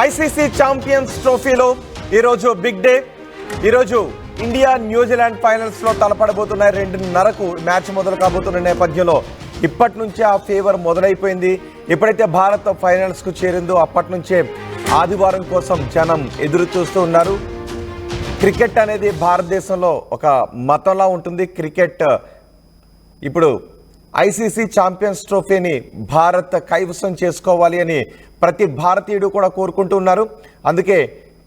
ICC champions ట్రోఫీలో ఈరోజు big day. ఈరోజు ఇండియా న్యూజిలాండ్ ఫైనల్స్ లో తలపడబోతున్నాయి. 2:30కు మ్యాచ్ మొదలు కాబోతున్న నేపథ్యంలో ఇప్పటి నుంచే ఆ ఫేవర్ మొదలైపోయింది. ఎప్పుడైతే భారత్ ఫైనల్స్ కు చేరిందో అప్పటి నుంచే ఆదివారం కోసం జనం ఎదురు చూస్తూ ఉన్నారు. క్రికెట్ అనేది భారతదేశంలో ఒక మతంలా ఉంటుంది. క్రికెట్ ఇప్పుడు ఐసీసీ ఛాంపియన్స్ ట్రోఫీని భారత్ కైవసం చేసుకోవాలి అని ప్రతి భారతీయుడు కూడా కోరుకుంటున్నారు. అందుకే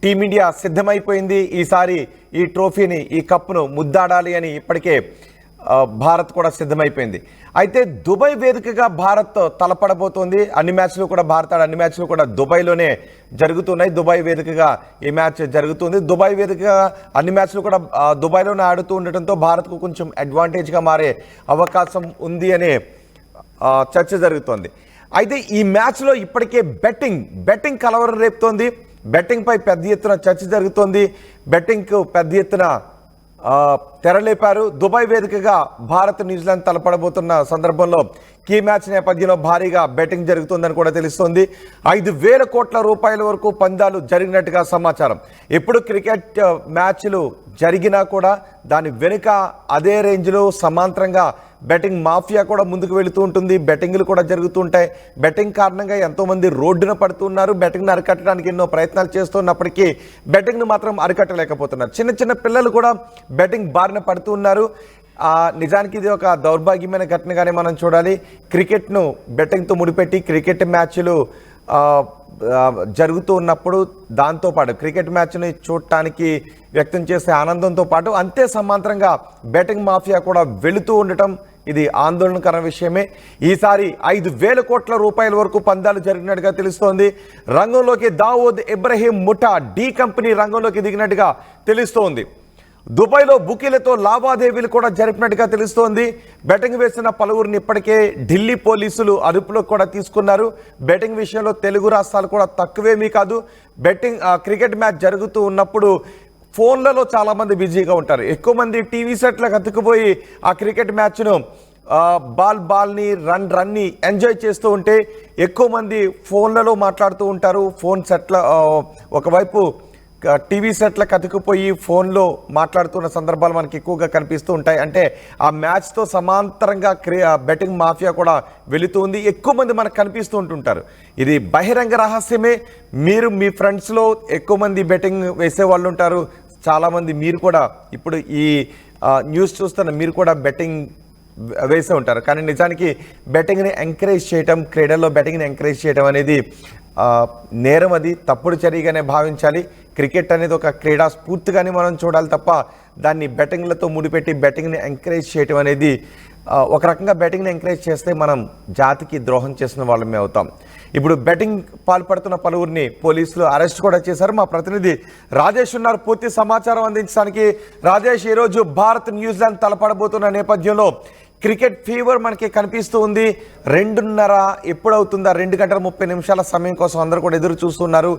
టీమిండియా సిద్ధమైపోయింది. ఈసారి ఈ ట్రోఫీని, ఈ కప్ను ముద్దాడాలి అని ఇప్పటికే భారత్ కూడా సిద్ధమైపోయింది. అయితే దుబాయ్ వేదికగా భారత్ తలపడబోతోంది. అన్ని మ్యాచ్లు కూడా అన్ని మ్యాచ్లు కూడా దుబాయ్లోనే జరుగుతున్నాయి. దుబాయ్ వేదికగా ఈ మ్యాచ్ జరుగుతుంది. దుబాయ్ వేదికగా అన్ని మ్యాచ్లు కూడా దుబాయ్లోనే ఆడుతూ ఉండటంతో భారత్కు కొంచెం అడ్వాంటేజ్గా మారే అవకాశం ఉంది అనే చర్చ జరుగుతోంది. అయితే ఈ మ్యాచ్లో ఇప్పటికే బెట్టింగ్ కలవరం రేపుతోంది. బెట్టింగ్పై పెద్ద ఎత్తున చర్చ జరుగుతోంది. బెట్టింగ్కు పెద్ద ఎత్తున తెరలేపారు. దుబాయ్ వేదికగా భారత్ న్యూజిలాండ్ తలపడబోతున్న సందర్భంలో కీ మ్యాచ్ నేపథ్యంలో భారీగా బెట్టింగ్ జరుగుతుందని కూడా తెలుస్తోంది. 5,000 కోట్ల రూపాయల వరకు పందాలు జరిగినట్టుగా సమాచారం. ఎప్పుడు క్రికెట్ మ్యాచ్లు జరిగినా కూడా దాని వెనుక అదే రేంజ్లో సమాంతరంగా బెట్టింగ్ మాఫియా కూడా ముందుకు వెళుతూ ఉంటుంది. బెట్టింగ్లు కూడా జరుగుతూ ఉంటాయి. బెట్టింగ్ కారణంగా ఎంతోమంది రోడ్డున పడుతున్నారు. బెట్టింగ్ను అరికట్టడానికి ఎన్నో ప్రయత్నాలు చేస్తున్నప్పటికీ బెట్టింగ్ను మాత్రం అరికట్టలేకపోతున్నారు. చిన్న పిల్లలు కూడా బెట్టింగ్ బారిన పడుతూ ఉన్నారు. నిజానికి ఇది ఒక దౌర్భాగ్యమైన ఘటనగానే మనం చూడాలి. క్రికెట్ను బెట్టింగ్తో ముడిపెట్టి క్రికెట్ మ్యాచ్లు జరుగుతూ ఉన్నప్పుడు దాంతోపాటు క్రికెట్ మ్యాచ్ని చూడటానికి వ్యక్తం చేసే ఆనందంతో పాటు అంతే సమాంతరంగా బెట్టింగ్ మాఫియా కూడా వెళుతూ ఉండటం ఇది ఆందోళనకర విషయమే. ఈసారి 5,000 కోట్ల రూపాయల వరకు పందాలు జరిగినట్టుగా తెలుస్తోంది. రంగంలోకి దావూద్ ఇబ్రహీం ముఠా డి కంపెనీ రంగంలోకి దిగినట్టుగా తెలుస్తోంది. దుబాయ్లో బుకీలతో లావాదేవీలు కూడా జరిపినట్టుగా తెలుస్తోంది. బెట్టింగ్ వేసిన పలువురిని ఇప్పటికే ఢిల్లీ పోలీసులు అదుపులోకి కూడా తీసుకున్నారు. బెట్టింగ్ విషయంలో తెలుగు రాష్ట్రాలు కూడా తక్కువేమీ కాదు. క్రికెట్ మ్యాచ్ జరుగుతూ ఉన్నప్పుడు ఫోన్లలో చాలామంది బిజీగా ఉంటారు. ఎక్కువ మంది టీవీ సెట్లకు అతుక్కుపోయి ఆ క్రికెట్ మ్యాచ్ను బాల్ని రన్ని ఎంజాయ్ చేస్తూ ఉంటే ఎక్కువ మంది ఫోన్లలో మాట్లాడుతూ ఉంటారు. ఫోన్ సెట్ల ఒకవైపు టీవీ సెట్లకు అతుకుపోయి ఫోన్లో మాట్లాడుతున్న సందర్భాలు మనకి ఎక్కువగా కనిపిస్తూ ఉంటాయి. అంటే ఆ మ్యాచ్తో సమాంతరంగా బెట్టింగ్ మాఫియా కూడా వెళుతుంది. ఎక్కువ మంది మనకు కనిపిస్తూ ఉంటుంటారు. ఇది బహిరంగ రహస్యమే. మీరు మీ ఫ్రెండ్స్లో ఎక్కువ మంది బెట్టింగ్ వేసే వాళ్ళు ఉంటారు. చాలామంది మీరు కూడా ఇప్పుడు ఈ న్యూస్ చూస్తున్న మీరు కూడా బెట్టింగ్ వేసే ఉంటారు. కానీ నిజానికి బెట్టింగ్ని ఎంకరేజ్ చేయటం, క్రీడల్లో బెట్టింగ్ని ఎంకరేజ్ చేయడం అనేది నేరం. అది తప్పుడు చర్యగానే భావించాలి. క్రికెట్ అనేది ఒక క్రీడా స్ఫూర్తిగానే మనం చూడాలి తప్ప దాన్ని బెట్టింగ్లతో ముడిపెట్టి బెట్టింగ్ని ఎంకరేజ్ చేయటం అనేది ఒక రకంగా బెట్టింగ్ని ఎంకరేజ్ చేస్తే మనం జాతికి ద్రోహం చేసిన వాళ్ళమే అవుతాం. ఇప్పుడు బెట్టింగ్ పాల్పడుతున్న పలువురిని పోలీసులు అరెస్ట్ కూడా చేశారు. మా ప్రతినిధి రాజేష్ ఉన్నారు పూర్తి సమాచారం అందించడానికి. రాజేష్, ఈరోజు భారత్ న్యూజిలాండ్ తలపడబోతున్న నేపథ్యంలో క్రికెట్ ఫీవర్ మనకి కనిపిస్తూ ఉంది. 2:30 ఎప్పుడవుతుందా? 2 గంటల 30 నిమిషాల సమయం కోసం అందరూ కూడా ఎదురు చూస్తున్నారు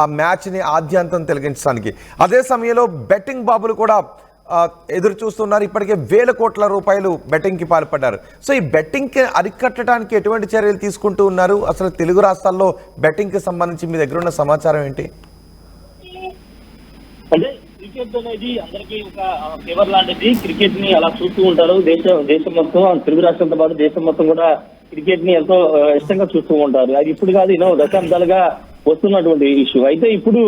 ఆ మ్యాచ్ని ఆద్యంతం తొలగించడానికి. అదే సమయంలో బెట్టింగ్ బాబులు కూడా ఎదురు చూస్తున్నారు. ఇప్పటికే 1,000 కోట్ల రూపాయలు బెట్టింగ్కి పాల్పడ్డారు. సో ఈ బెట్టింగ్కి అరికట్టడానికి ఎటువంటి చర్యలు తీసుకుంటూ ఉన్నారు? అసలు తెలుగు రాష్ట్రాల్లో బెట్టింగ్కి సంబంధించి మీ దగ్గర ఉన్న సమాచారం ఏంటి? అంటే క్రికెట్ అనేది అందరికీ ఒక ఫేవర్ లాంటిది. క్రికెట్ ని అలా చూస్తూ ఉంటారు. దేశం మొత్తం, తెలుగు రాష్ట్రంతో పాటు దేశం మొత్తం కూడా క్రికెట్ ని ఎంతో ఇష్టంగా చూస్తూ ఉంటారు. అది ఇప్పుడు కాదు, ఎన్నో దశాబ్దాలుగా వస్తున్నటువంటి ఇష్యూ. అయితే ఇప్పుడు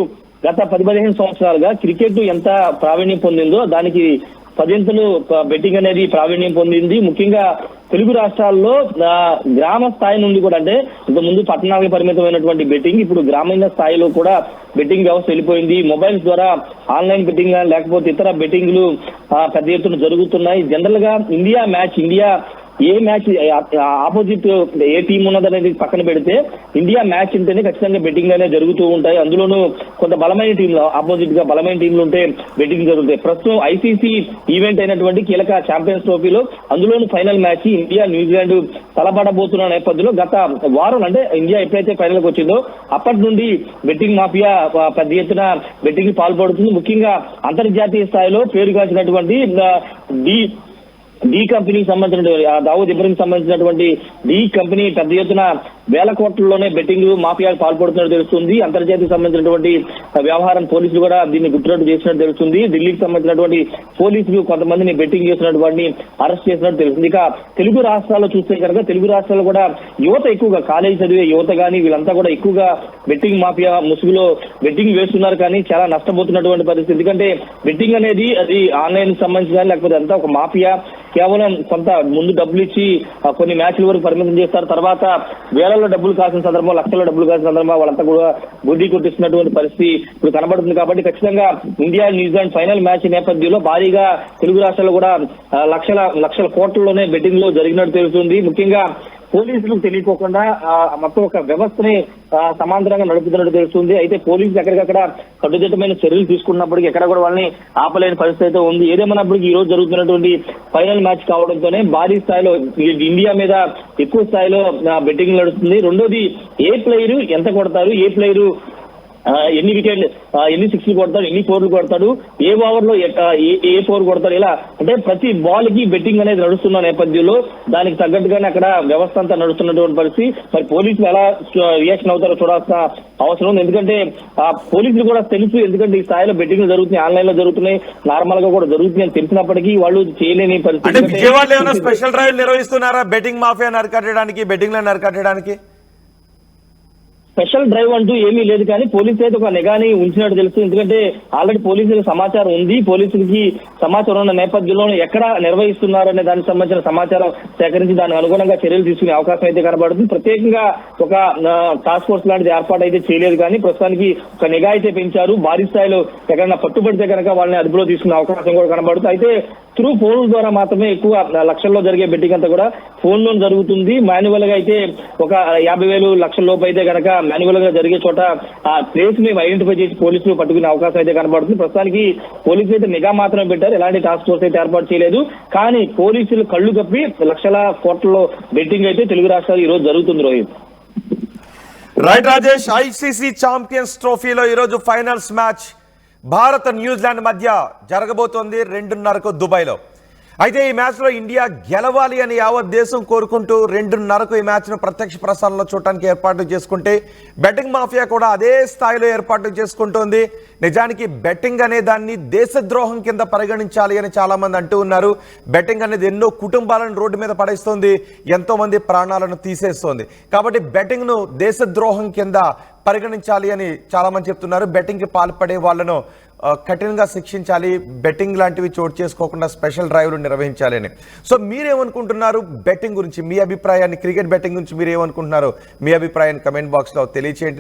గత 10-15 సంవత్సరాలుగా క్రికెట్ ఎంత ప్రావీణ్యం పొందిందో దానికి 10 బెట్టింగ్ అనేది ప్రావీణ్యం పొందింది. ముఖ్యంగా తెలుగు రాష్ట్రాల్లో గ్రామ స్థాయి నుండి కూడా, అంటే ఇంతకుముందు పట్టణాలకు పరిమితమైనటువంటి బెట్టింగ్ ఇప్పుడు గ్రామీణ స్థాయిలో కూడా బెట్టింగ్ వ్యవస్థ వెళ్ళిపోయింది. మొబైల్స్ ద్వారా ఆన్లైన్ బెట్టింగ్ లేకపోతే ఇతర బెట్టింగ్లు పెద్ద ఎత్తున జరుగుతున్నాయి. జనరల్ గా ఇండియా ఏ మ్యాచ్ ఆపోజిట్ ఏ టీం ఉన్నదనేది పక్కన పెడితే ఇండియా మ్యాచ్ ఉంటేనే ఖచ్చితంగా బెట్టింగ్ అనేది జరుగుతూ ఉంటాయి. అందులోనూ కొంత బలమైన టీంలు, ఆపోజిట్ గా బలమైన టీంలు ఉంటే బెట్టింగ్ జరుగుతాయి. ప్రస్తుతం ఐసీసీ ఈవెంట్ అయినటువంటి కీలక ఛాంపియన్స్ ట్రోఫీలో అందులోనూ ఫైనల్ మ్యాచ్ ఇండియా న్యూజిలాండ్ తలపడబోతున్న నేపథ్యంలో గత వారం, అంటే ఇండియా ఎప్పుడైతే ఫైనల్కి వచ్చిందో అప్పటి నుండి బెట్టింగ్ మాఫియా పెద్ద ఎత్తున బెట్టింగ్ పాల్పడుతుంది. ముఖ్యంగా అంతర్జాతీయ స్థాయిలో పేరుగాంచినటువంటి డి కంపెనీకి సంబంధించినటువంటి దావూద్ ఇబ్రహీం సంబంధించినటువంటి డి కంపెనీ పెద్ద ఎత్తున వేల కోట్లలోనే బెట్టింగ్ మాఫియాకు పాల్పడుతున్నట్టు తెలుస్తుంది. అంతర్జాతీయ సంబంధించినటువంటి వ్యవహారం పోలీసులు కూడా దీన్ని గుట్టురట్టు చేసినట్టు తెలుస్తుంది. ఢిల్లీకి సంబంధించినటువంటి పోలీసులు కొంతమందిని బెట్టింగ్ చేసినటువంటి వాడిని అరెస్ట్ చేసినట్టు తెలుస్తుంది. ఇక తెలుగు రాష్ట్రాల్లో చూస్తే కనుక తెలుగు రాష్ట్రాల్లో కూడా యువత ఎక్కువగా కాలేజీ చదివే యువత కానీ వీళ్ళంతా కూడా ఎక్కువగా బెట్టింగ్ మాఫియా ముసుగులో బెట్టింగ్ వేస్తున్నారు కానీ చాలా నష్టపోతున్నటువంటి పరిస్థితి. ఎందుకంటే బెట్టింగ్ అనేది అది ఆన్లైన్ సంబంధించి కానీ లేకపోతే అంతా ఒక మాఫియా కేవలం కొంత ముందు డబ్బులు ఇచ్చి కొన్ని మ్యాచ్ల వరకు పరిమితం చేస్తారు. తర్వాత వేలలో డబ్బులు కాసిన సందర్భం, లక్షల్లో డబ్బులు కాసిన సందర్భం వాళ్ళంతా కూడా బుద్ధి కొట్టిస్తున్నటువంటి పరిస్థితి ఇప్పుడు కనబడుతుంది. కాబట్టి ఖచ్చితంగా ఇండియా న్యూజిలాండ్ ఫైనల్ మ్యాచ్ నేపథ్యంలో భారీగా తెలుగు రాష్ట్రాల్లో కూడా లక్షల కోట్లలోనే బెట్టింగ్ లో జరిగినట్టు తెలుస్తుంది. ముఖ్యంగా పోలీసులకు తెలియకోకుండా మొత్తం ఒక వ్యవస్థని సమాంతరంగా నడుపుతున్నట్టు తెలుస్తుంది. అయితే పోలీసులు ఎక్కడికక్కడ కట్టుదిట్టమైన చర్యలు తీసుకున్నప్పటికీ ఎక్కడ కూడా వాళ్ళని ఆపలేని పరిస్థితి అయితే ఉంది. ఏదేమన్నప్పటికీ ఈ రోజు జరుగుతున్నటువంటి ఫైనల్ మ్యాచ్ కావడంతోనే భారీ స్థాయిలో ఇండియా మీద ఎక్కువ స్థాయిలో బెట్టింగ్ నడుస్తుంది. రెండోది ఏ ప్లేయర్ ఎంత కొడతారు, ఏ ప్లేయర్ ఎన్ని వికెట్లు ఎన్ని సిక్స్లు కొడతాడు, ఎన్ని ఫోర్లు కొడతాడు, ఏ ఓవర్ లో ఏ ఫోర్ కొడతాడు, ఇలా అంటే ప్రతి బాల్ కి బెట్టింగ్ అనేది నడుస్తున్న నేపథ్యంలో దానికి తగ్గట్టుగానే అక్కడ వ్యవస్థ అంతా నడుస్తున్నటువంటి పరిస్థితి. మరి పోలీసులు ఎలా రియాక్షన్ అవుతారో చూడాల్సిన అవసరం ఉంది. ఎందుకంటే పోలీసులు కూడా తెలుసు, ఎందుకంటే ఈ స్థాయిలో బెట్టింగ్ జరుగుతున్నాయి, ఆన్లైన్ లో జరుగుతున్నాయి, నార్మల్ గా కూడా జరుగుతున్నాయి అని తెలిసినప్పటికీ వాళ్ళు చేయలేని పరిస్థితి. విజయవాడలో ఏమైనా స్పెషల్ డ్రైవ్ నిర్వహిస్తున్నారా బెట్టింగ్ మాఫియా అరికట్టడానికి, బెట్టింగ్ లను అరికట్టడానికి? స్పెషల్ డ్రైవ్ అంటూ ఏమీ లేదు, కానీ పోలీసులు అయితే ఒక నిఘాని ఉంచినట్టు తెలుసు. ఎందుకంటే ఆల్రెడీ పోలీసులకు సమాచారం ఉంది. పోలీసులకి సమాచారం ఉన్న నేపథ్యంలో ఎక్కడ నిర్వహిస్తున్నారనే దానికి సంబంధించిన సమాచారం సేకరించి దానికి అనుగుణంగా చర్యలు తీసుకునే అవకాశం అయితే కనబడుతుంది. ప్రత్యేకంగా ఒక టాస్క్ ఫోర్స్ లాంటిది ఏర్పాటు అయితే చేయలేదు, కానీ ప్రస్తుతానికి ఒక నిఘా అయితే పెంచారు. భారీ స్థాయిలో ఎక్కడైనా పట్టుబడితే కనుక వాళ్ళని అదుపులో తీసుకునే అవకాశం కూడా కనబడుతుంది. అయితే త్రూ ఫోన్ ద్వారా మాత్రమే ఎక్కువ లక్షల్లో జరిగే బెట్టింగ్ అంతా కూడా ఫోన్ లో జరుగుతుంది. మాన్యువల్ గా అయితే ఒక 50,000 లక్షల లోపు అయితే కనుక మాన్యువల్ గా జరిగే చోట ఆ ప్లేస్ ని ఐడెంటిఫై చేసి పోలీసులు పట్టుకునే అవకాశం అయితే కనబడుతుంది. ప్రస్తుతానికి పోలీసులు అయితే నిఘా మాత్రమే పెట్టారు, ఎలాంటి టాస్క్ ఫోర్స్ అయితే ఏర్పాటు చేయలేదు. కానీ పోలీసులు కళ్ళు కప్పి లక్షల కోట్లలో బెట్టింగ్ అయితే తెలుగు రాష్ట్రాలు ఈ రోజు జరుగుతుంది. Rohit, right Rajesh, ICC champions ట్రోఫీలో ఈరోజు ఫైనల్స్ మ్యాచ్ భారత్ న్యూజిలాండ్ మధ్య జరగబోతోంది 2:30కు దుబాయ్లో. అయితే ఈ మ్యాచ్లో ఇండియా గెలవాలి అని యావత్ దేశం కోరుకుంటూ 2:30కు ఈ మ్యాచ్ను ప్రత్యక్ష ప్రసారంలో చూడటానికి ఏర్పాట్లు చేసుకుంటే బెట్టింగ్ మాఫియా కూడా అదే స్థాయిలో ఏర్పాట్లు చేసుకుంటోంది. నిజానికి బెట్టింగ్ అనే దాన్ని దేశద్రోహం కింద పరిగణించాలి అని చాలా మంది అంటూ ఉన్నారు. బెట్టింగ్ అనేది ఎన్నో కుటుంబాలను రోడ్డు మీద పడేస్తోంది, ఎంతో మంది ప్రాణాలను తీసేస్తోంది. కాబట్టి బెట్టింగ్ను దేశద్రోహం కింద పరిగణించాలి అని చాలా మంది చెప్తున్నారు. బెట్టింగ్కి పాల్పడే వాళ్ళను కఠినంగా శిక్షించాలి, బెట్టింగ్ లాంటివి చోటు చేసుకోకుండా స్పెషల్ డ్రైవ్లు నిర్వహించాలి అని. సో మీరేమనుకుంటున్నారు బెట్టింగ్ గురించి? మీ అభిప్రాయాన్ని, క్రికెట్ బెట్టింగ్ గురించి మీరేమనుకుంటున్నారు? మీ అభిప్రాయాన్ని కమెంట్ బాక్స్లో తెలియచేయండి.